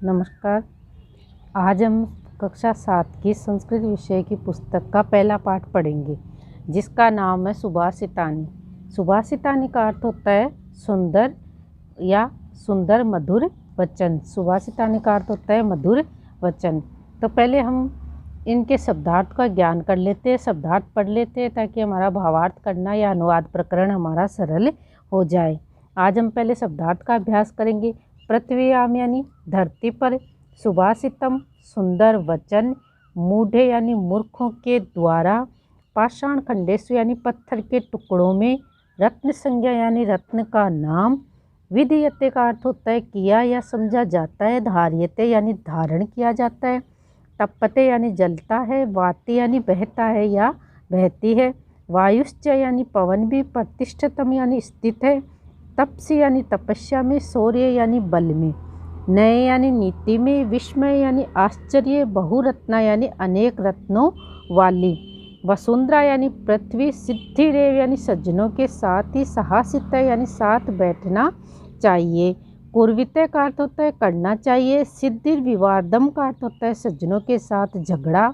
नमस्कार। आज हम कक्षा 7 की संस्कृत विषय की पुस्तक का पहला पाठ पढ़ेंगे, जिसका नाम है सुभाषितानी। सुभाषितानी का अर्थ होता है सुंदर या सुंदर मधुर वचन। सुभाषितानी का अर्थ होता है मधुर वचन। तो पहले हम इनके शब्दार्थ का ज्ञान कर लेते हैं, शब्दार्थ पढ़ लेते हैं, ताकि हमारा भावार्थ करना या अनुवाद प्रकरण हमारा सरल हो जाए। आज हम पहले शब्दार्थ का अभ्यास करेंगे। पृथ्व्याम यानी धरती पर, सुभाषितम सुंदर वचन, मूढ़े यानी मूर्खों के द्वारा, पाषाण खंडेषु यानी पत्थर के टुकड़ों में, रत्न संज्ञा यानी रत्न का नाम, विधीयते का अर्थ होता है किया या समझा जाता है, धार्यते यानी धारण किया जाता है, तपते यानी जलता है, वाति यानी बहता है या बहती है, वायुश्च यानी पवन भी, प्रतिष्ठितम यानी स्थित है, तपसी यानी तपस्या में, शौर्य यानी बल में, नए यानी नीति में, विस्मय यानी आश्चर्य, बहुरत्ना यानी अनेक रत्नों वाली, वसुंधरा यानी पृथ्वी, सिद्धिरेव यानी सज्जनों के साथ ही, साहसित यानी साथ बैठना चाहिए, कुर्विते का अर्थ होता है करना चाहिए, सिद्धि विवादम का अर्थ होता है सज्जनों के साथ झगड़ा,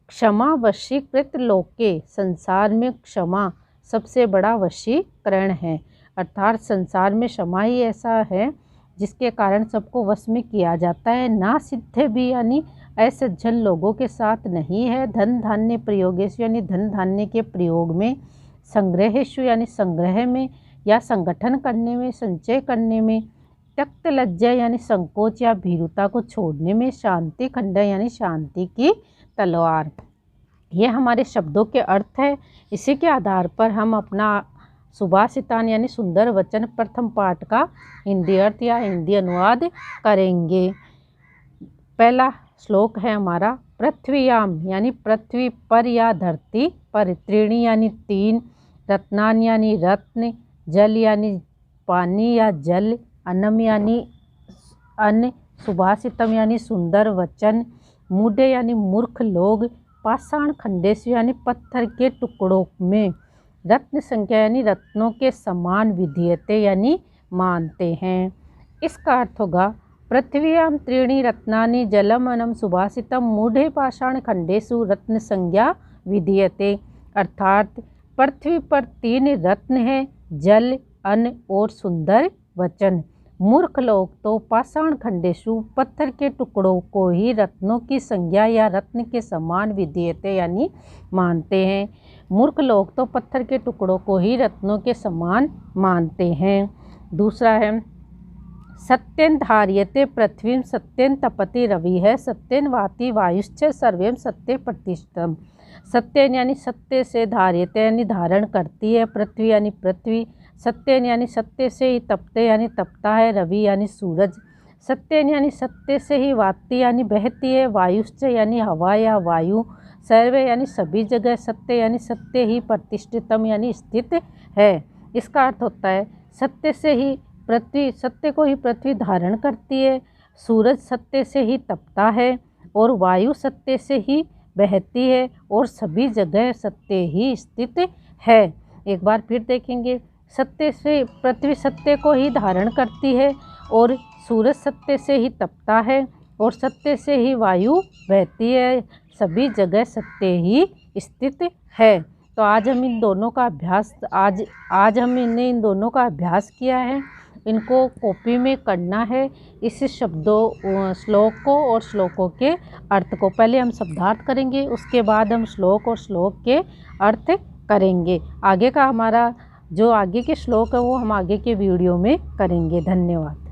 क्षमा वशीकृत लोके, संसार में क्षमा सबसे बड़ा वशीकरण है, अर्थात संसार में क्षमा ही ऐसा है जिसके कारण सबको वश में किया जाता है। ना सिद्धे भी यानी असज्जन लोगों के साथ नहीं है, धन धान्य प्रयोगेशु यानी धन धान्य के प्रयोग में, संग्रहेशु यानी संग्रह में या संगठन करने में, संचय करने में, त्यक्त लज्जा यानी संकोच या भीरुता को छोड़ने में, शांति खंड यानी शांति की तलवार। ये हमारे शब्दों के अर्थ है। इसी के आधार पर हम अपना सुभाषितानी यानी सुंदर वचन प्रथम पाठ का हिंदी अर्थ या हिंदी अनुवाद करेंगे। पहला श्लोक है हमारा, पृथ्व्याम यानी पृथ्वी पर या धरती पर, त्रीणी यानी तीन, रत्नान यानी रत्न, जल यानी पानी या जल, अन्नम यानी अन्न, सुभाषितम यानी सुंदर वचन, मूढ़े यानी मूर्ख लोग, पाषाण खंडेषु यानी पत्थर के टुकड़ों में, रत्न संख्या यानी रत्नों के समान, विधीयते यानी मानते हैं। इसका अर्थ होगा, पृथ्व्याम त्रीणि रत्नानि जलम अनम सुभाषितम मूढ़े पाषाण खंडेषु रत्न संज्ञा विधीयते, अर्थात पृथ्वी पर 3 रत्न हैं, जल, अन्न और सुंदर वचन। मूर्ख लोग तो पाषाण खंडेषु पत्थर के टुकड़ों को ही रत्नों की संज्ञा या रत्न के समान विधीयते यानी मानते हैं। मूर्ख लोग तो पत्थर के टुकड़ों को ही रत्नों के समान मानते हैं। दूसरा है, सत्यन धार्यते पृथ्वी सत्यन तपति रवि है, सत्यन वाति वायुश्च सर्वेम सत्य प्रतिष्ठम। सत्यन यानी सत्य से, धार्यते यानी धारण करती है, पृथ्वी यानी पृथ्वी, सत्यन यानी सत्य से ही, तपते यानी तपता है, रवि यानी सूरज, सत्यन यानी सत्य से ही, वाति यानी बहती है, वायुश्च यानी हवा या वायु, सर्वे यानी सभी जगह, सत्य यानी सत्य ही, प्रतिष्ठितम यानी स्थित है। इसका अर्थ होता है सत्य से ही पृथ्वी, सत्य को ही पृथ्वी धारण करती है, सूरज सत्य से ही तपता है और वायु सत्य से ही बहती है और सभी जगह सत्य ही स्थित है। एक बार फिर देखेंगे, सत्य से पृथ्वी सत्य को ही धारण करती है और सूरज सत्य से ही तपता है और सत्य से ही वायु बहती है, सभी जगह सत्य ही स्थित है। तो आज हम इन दोनों का अभ्यास आज हमने इन दोनों का अभ्यास किया है। इनको कॉपी में करना है, इस श्लोक को और श्लोकों के अर्थ को। पहले हम शब्दार्थ करेंगे, उसके बाद हम श्लोक और श्लोक के अर्थ करेंगे। आगे का हमारा जो आगे के श्लोक है वो हम आगे के वीडियो में करेंगे। धन्यवाद।